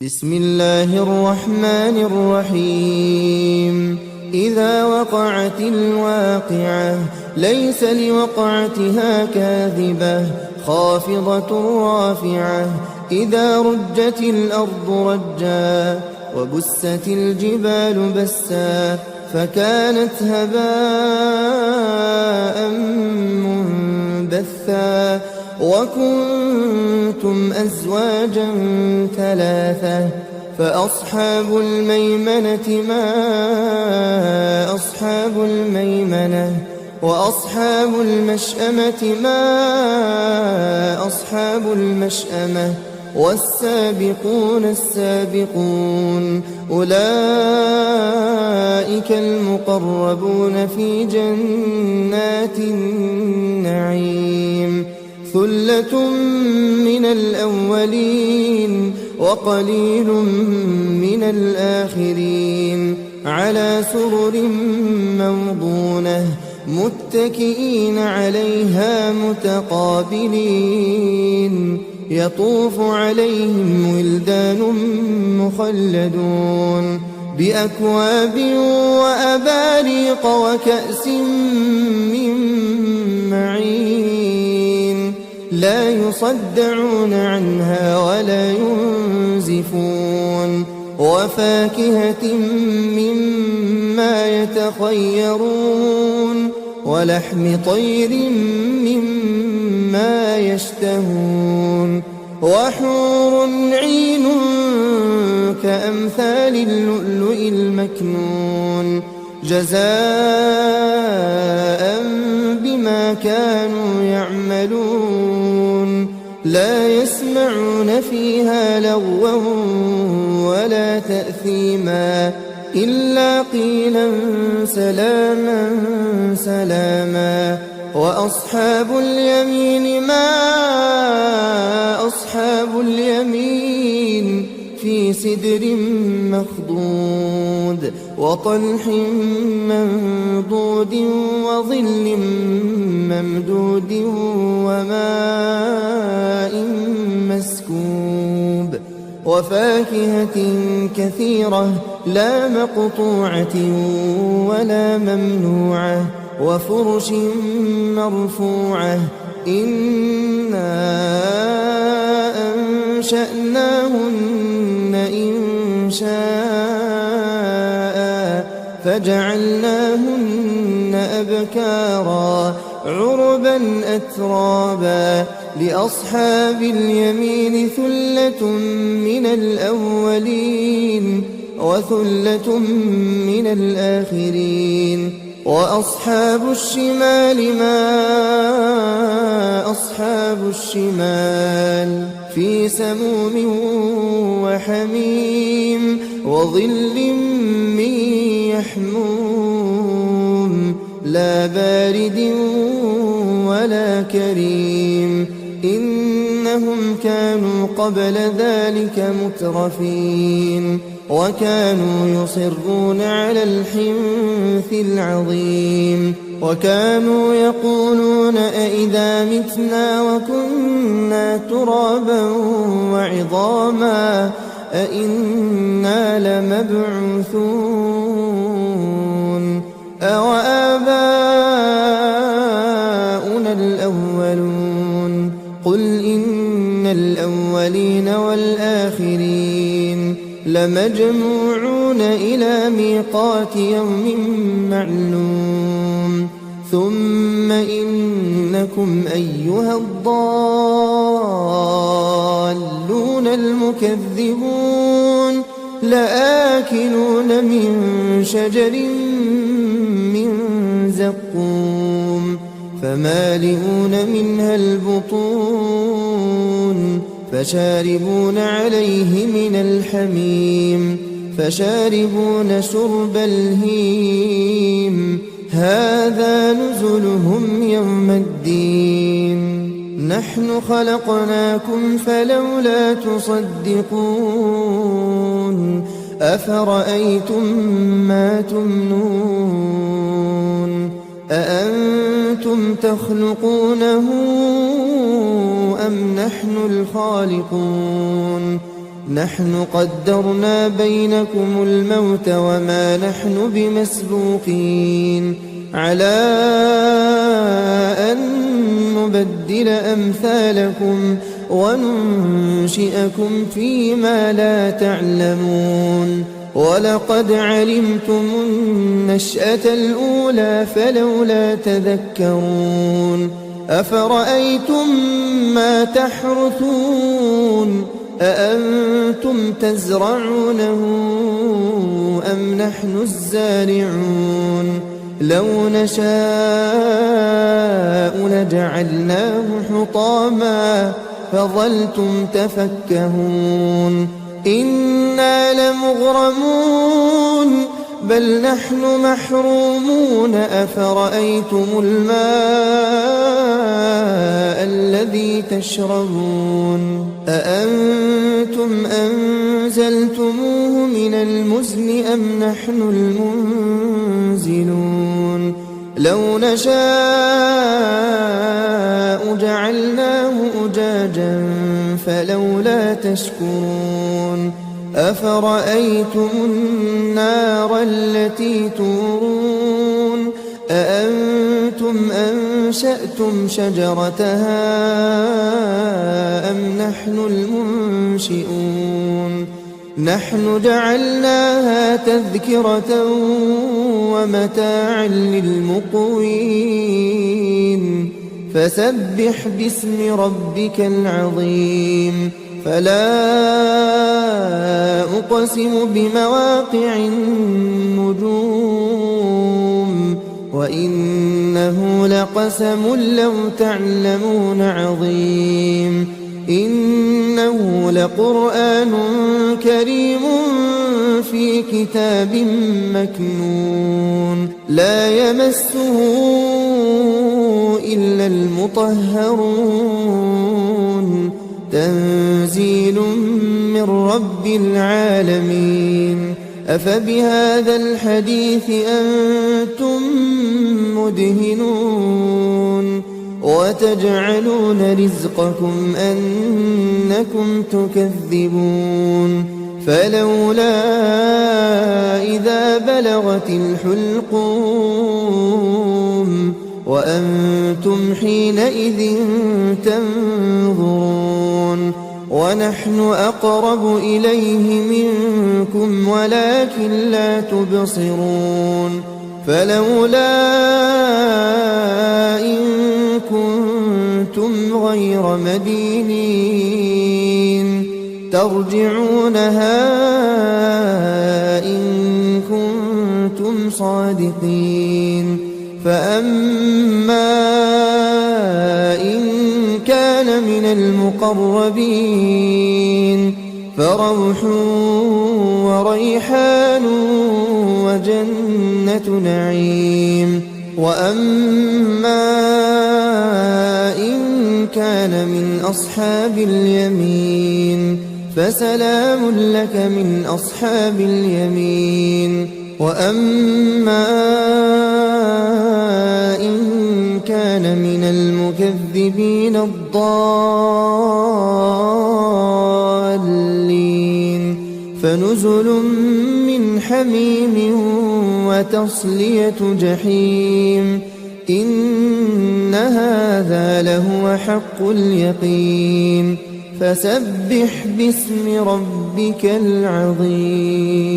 بسم الله الرحمن الرحيم إذا وقعت الواقعة ليس لوقعتها كاذبة خافضة رافعة إذا رجت الأرض رجا وبست الجبال بسا فكانت هباء منبثا وكنتم أزواجا ثلاثة فأصحاب الميمنة ما أصحاب الميمنة وأصحاب المشأمة ما أصحاب المشأمة والسابقون السابقون أولئك المقربون في جنات النعيم ثلة من الأولين وقليل من الآخرين على سرر موضونة متكئين عليها متقابلين يطوف عليهم ولدان مخلدون بأكواب وأباريق وكأس من معين لا يصدعون عنها ولا ينزفون وفاكهة مما يتخيرون ولحم طير مما يشتهون وحور عين كأمثال اللؤلؤ المكنون جزاء بما كانوا يعملون لا يسمعون فيها لغوا ولا تأثيما إلا قيلا سلاما سلاما وأصحاب اليمين ما أصحاب اليمين في سدر مخضود وطلح منضود وظل ممدود وماء مسكوب وفاكهة كثيرة لا مقطوعة ولا ممنوعة وفرش مرفوعة إنا أنشأناهن إنشاء فجعلناهن أبكارا عربا أترابا لأصحاب اليمين ثلة من الأولين وثلة من الآخرين وأصحاب الشمال ما أصحاب الشمال في سموم وحميم وظل من يحموم لا بارد ولا كريم إنهم كانوا قبل ذلك مترفين وكانوا يصرون على الحنث العظيم وكانوا يقولون أئذا متنا وكنا ترابا وعظاما أئنا لمبعوثون أوآباؤنا الأولون قل إن الأولين والآخرين لمجموعون إلى ميقات يوم معلوم ثم إنكم أيها الضالون المكذبون لآكلون من شجر من زقوم فمالئون منها البطون فشاربون عليه من الحميم فشاربون شرب الهيم هذا نزلهم يوم الدين نحن خلقناكم فلولا تصدقون أفرأيتم ما تمنون أأنتم تخلقونه أم نحن الخالقون نحن قدرنا بينكم الموت وما نحن بمسبوقين على أن نبدل أمثالكم وننشئكم فيما لا تعلمون ولقد علمتم النشأة الأولى فلولا تذكرون أفرأيتم ما تحرثون أأنتم تزرعونه أم نحن الزارعون لو نشاء لجعلناه حطاما فظلتم تفكهون إنا لمغرمون بل نحن محرومون أفرأيتم الماء الذي تشربون أأنتم أنزلتموه من المزن أم نحن المنزلون لو نشاء جعلناه أجاجا فلولا تشكرون أفرأيتم النار التي تورون أأنتم أنشأتم شجرتها أم نحن المنشئون نحن جعلناها تذكرة ومتاعا للمقوين فسبح باسم ربك العظيم فلا أقسم بمواقع النجوم وإنه لقسم لو تعلمون عظيم إنه لقرآن كريم في كتاب مكنون لا يمسه إلا المطهرون تنزيل من رب العالمين أفبهذا الحديث أنتم مدهنون وتجعلون رزقكم أنكم تكذبون فلولا إذا بلغت الحلقوم وأنتم حينئذ تنظرون ونحن أقرب إليه منكم ولكن لا تبصرون فلولا إن كنتم غير مدينين ترجعونها إن كنتم صادقين فأما إن كان من المقربين فروح وريحان وجنة نعيم وأما إن كان من أصحاب اليمين فسلام لك من أصحاب اليمين وأما إن كان من المكذبين الضالين فنزل من حميم وتصلية جحيم إن هذا لهو حق اليقين فسبح باسم ربك العظيم